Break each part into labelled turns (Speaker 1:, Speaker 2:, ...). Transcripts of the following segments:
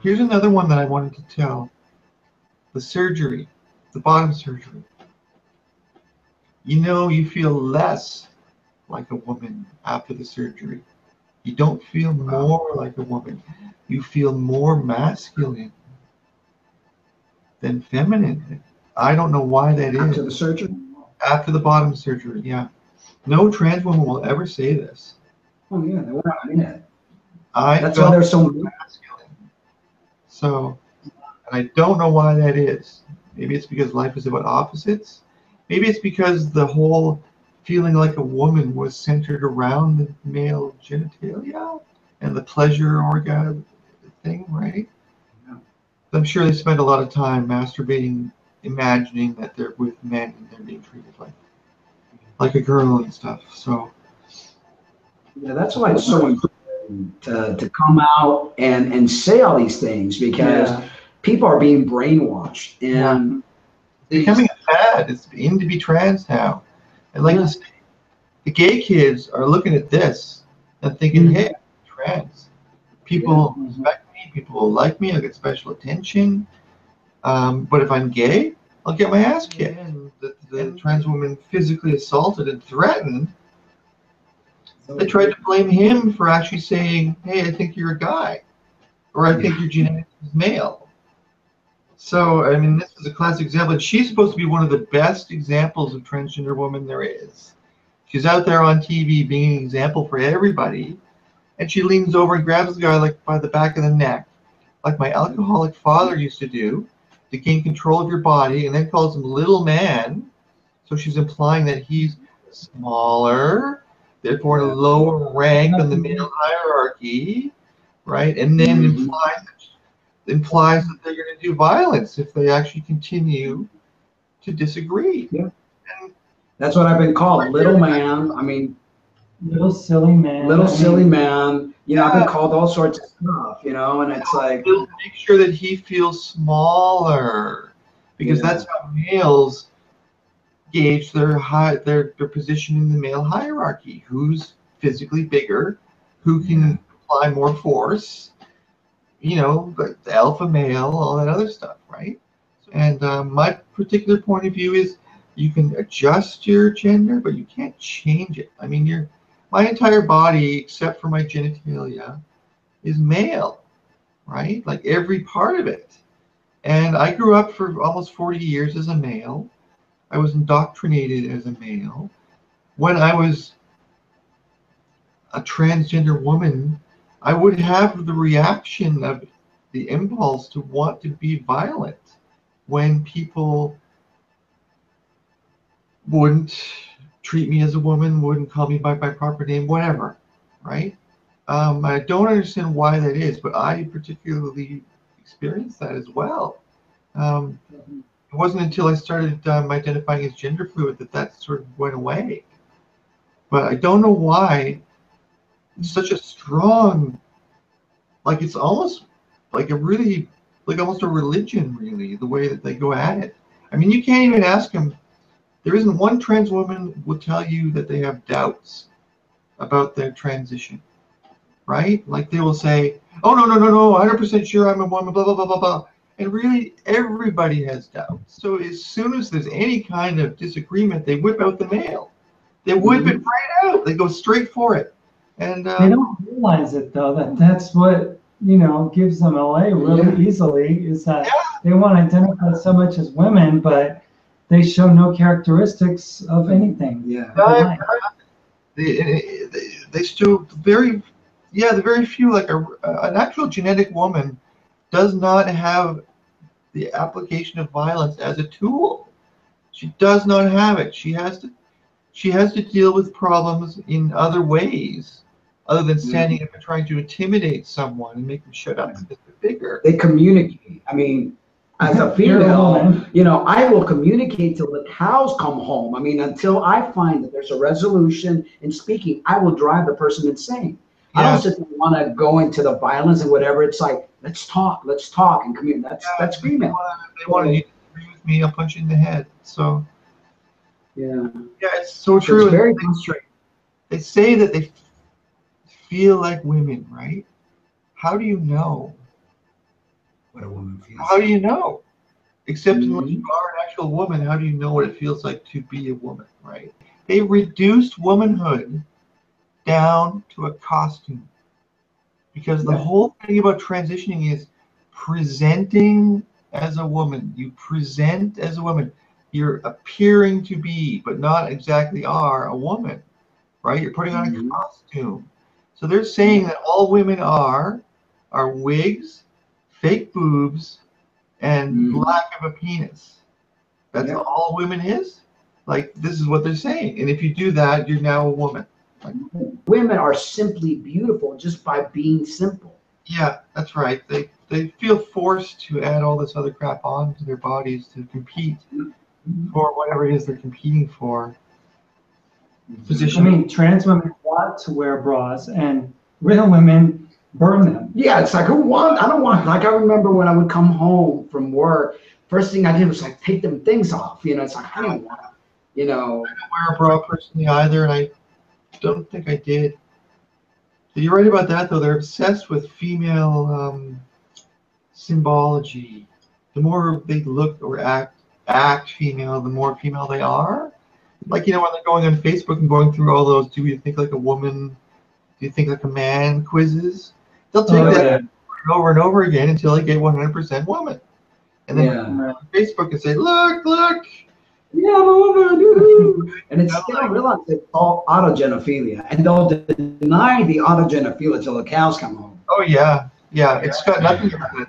Speaker 1: here's another one that I wanted to tell. The surgery, the bottom surgery. You know, you feel less like a woman after the surgery. You don't feel more like a woman. You feel more masculine than feminine. I don't know why that is.
Speaker 2: After the surgery?
Speaker 1: After the bottom surgery, yeah. No trans woman will ever say this.
Speaker 2: Oh yeah, they won't mean it.
Speaker 1: That's
Speaker 2: why they're so
Speaker 1: masculine. So, and I don't know why that is. Maybe it's because life is about opposites. Maybe it's because the whole feeling like a woman was centered around the male genitalia and the pleasure orgasm thing, right?
Speaker 2: Yeah.
Speaker 1: I'm sure they spend a lot of time masturbating, imagining that they're with men and they're being treated like a girl and stuff. So
Speaker 2: yeah, that's why it's so important to come out and say all these things, because people are being brainwashed and
Speaker 1: it's becoming a fad. It's in to be trans now. And like you say, the gay kids are looking at this and thinking, hey, I'm trans. People respect me. People will like me. I'll get special attention. But if I'm gay, I'll get my ass kicked. The trans woman physically assaulted and threatened. They tried to blame him for actually saying, hey, I think you're a guy. Or I think your genetics is male. So, I mean, this is a classic example. And she's supposed to be one of the best examples of transgender woman there is. She's out there on TV being an example for everybody. And she leans over and grabs the guy like by the back of the neck, like my alcoholic father used to do, to gain control of your body, and then calls him little man. So she's implying that he's smaller, therefore in a lower rank in the male hierarchy, right? And then implies that they're going to do violence if they actually continue to disagree.
Speaker 2: Yeah. And that's what I've been called, little man. I mean,
Speaker 3: little silly man.
Speaker 2: Little silly man. You know, I've been called all sorts of stuff, you know, and it's like,
Speaker 1: make sure that he feels smaller, because that's how males gauge their position in the male hierarchy. Who's physically bigger, who can apply more force, you know, the alpha male, all that other stuff, right? And my particular point of view is you can adjust your gender, but you can't change it. I mean, my entire body, except for my genitalia, is male, right? Like every part of it. And I grew up for almost 40 years as a male. I was indoctrinated as a male. When I was a transgender woman, I would have the reaction of the impulse to want to be violent when people wouldn't treat me as a woman, wouldn't call me by my proper name, whatever, right? I don't understand why that is, but I particularly experienced that as well. It wasn't until I started identifying as gender fluid that sort of went away. But I don't know why it's such a strong, like it's almost like almost a religion, really, the way that they go at it. I mean, you can't even ask them. There isn't one trans woman will tell you that they have doubts about their transition, right? Like they will say, oh, no, 100% sure I'm a woman, blah, blah, blah, blah, blah. And really, everybody has doubts. So as soon as there's any kind of disagreement, they whip out the male. They whip it right out. They go straight for it. And
Speaker 3: they don't realize it, though, that's what, you know, gives them away really easily, is that they want to identify so much as women, but they show no characteristics of anything.
Speaker 1: They still the very few, like an actual genetic woman does not have the application of violence as a tool. She does not have it. She has to deal with problems in other ways, other than standing up and trying to intimidate someone and make them shut up because they're bigger.
Speaker 2: They communicate. I mean, as a female, you know, I will communicate till the cows come home. I mean, until I find that there's a resolution in speaking, I will drive the person insane. I don't sit there and want to go into the violence and whatever. It's like, let's talk and communicate. That's female.
Speaker 1: They want to agree with me, I'll punch you in the head. So it's so true.
Speaker 2: It's very frustrating.
Speaker 1: They say that they feel like women, right? How do you know?
Speaker 2: what a woman feels.
Speaker 1: How do you know? Except
Speaker 2: Mm-hmm.
Speaker 1: unless you are an actual woman, how do you know what it feels like to be a woman, right? They reduced womanhood down to a costume. Because the whole thing about transitioning is presenting as a woman. You present as a woman. You're appearing to be, but not exactly are, a woman, right? You're putting on a costume. So they're saying that all women are wigs, fake boobs, and lack of a penis. That's all women is? Like, this is what they're saying. And if you do that, you're now a woman. Like,
Speaker 2: women are simply beautiful just by being simple.
Speaker 1: yeah, that's right. They feel forced to add all this other crap on to their bodies to compete for whatever it is they're competing for.
Speaker 3: I mean, trans women want to wear bras, and real women burn them.
Speaker 2: Yeah, it's like, I don't want, like, I remember when I would come home from work, first thing I did was like take them things off. You know, it's like, I don't want, you know.
Speaker 1: I don't wear a bra personally either, and I don't think I did. You're right about that, though. They're obsessed with female symbology. The more they look or act female, the more female they are. Like, you know, when they're going on Facebook and going through all those, do you think like a woman, do you think like a man quizzes? They'll take that over and over again until they get 100% woman. And then on Facebook and say, look.
Speaker 2: Yeah, I'm a woman. And it's they don't realize it's all autogenophilia. And they'll deny the autogenophilia till the cows come home.
Speaker 1: Oh, yeah. Yeah, it's got nothing to do with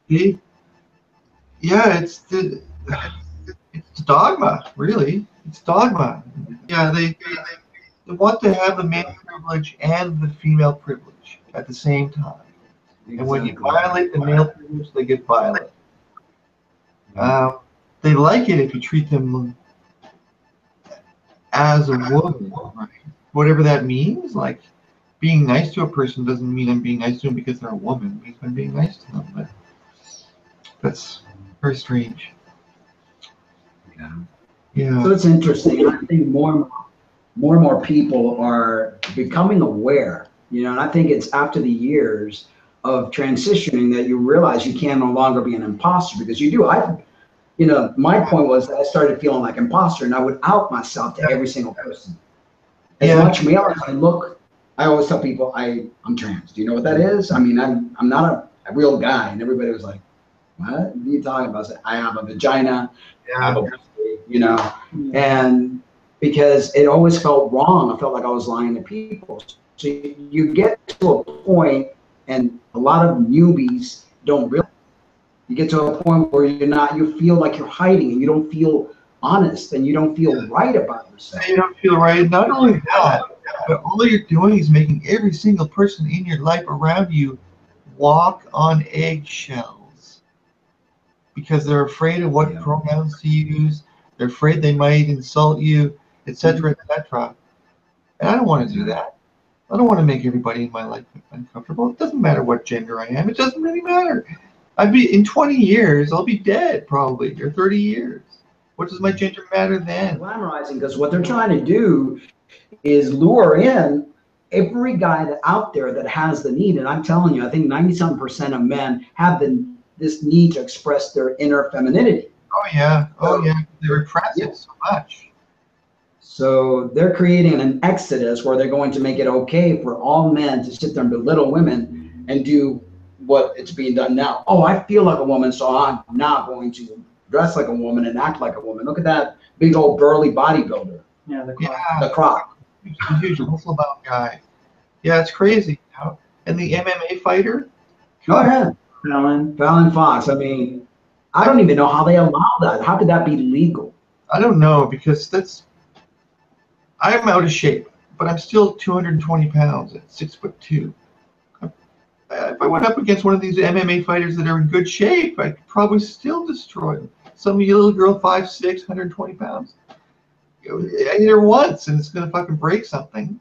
Speaker 1: it. It's dogma, really. It's dogma. Yeah, they want to have the male privilege and the female privilege at the same time. And when you violate the male privilege, they get violent. They like it if you treat them as a woman, right? Whatever that means. Like, being nice to a person doesn't mean I'm being nice to them because they're a woman. It means I'm being nice to them. But that's very strange. Yeah.
Speaker 2: So it's interesting. I think more and more people are becoming aware, you know, and I think it's after the years of transitioning that you realize you can no longer be an imposter, because you do. You know, my point was that I started feeling like imposter, and I would out myself to every single person. As much male as I look, I always tell people I'm trans. Do you know what that is? I mean, I'm not a real guy, and everybody was like, "What are you talking about?" I said, I have a vagina, I have a pussy, you know, and because it always felt wrong, I felt like I was lying to people. So you get to a point, and a lot of newbies don't realize. You get to a point where you feel like you're hiding, and you don't feel honest, and you don't feel right about yourself.
Speaker 1: You don't feel right. Not only that, but all you're doing is making every single person in your life around you walk on eggshells, because they're afraid of what pronouns to use. They're afraid they might insult you, etc., etc. And I don't want to do that. I don't want to make everybody in my life uncomfortable. It doesn't matter what gender I am. It doesn't really matter. In 20 years, I'll be dead probably, or 30 years. What does my gender matter then?
Speaker 2: Glamorizing, because what they're trying to do is lure in every guy out there that has the need. And I'm telling you, I think 97% of men have this need to express their inner femininity.
Speaker 1: Oh yeah, they repress it so much.
Speaker 2: So they're creating an exodus where they're going to make it okay for all men to sit there and belittle women and do what it's being done now. Oh, I feel like a woman, so I'm not going to dress like a woman and act like a woman. Look at that big old burly bodybuilder.
Speaker 3: Yeah,
Speaker 2: the croc.
Speaker 1: He's a huge muscle-bound guy. Yeah, it's crazy. You know? And the MMA fighter.
Speaker 2: Go ahead. Fallon Fox. I mean, I don't even know how they allow that. How could that be legal?
Speaker 1: I don't know, because I'm out of shape, but I'm still 220 pounds at 6'2". If I went up against one of these MMA fighters that are in good shape, I could probably still destroy them. Some little girl, 5'6", 120 pounds. I hit her once, and it's gonna fucking break something.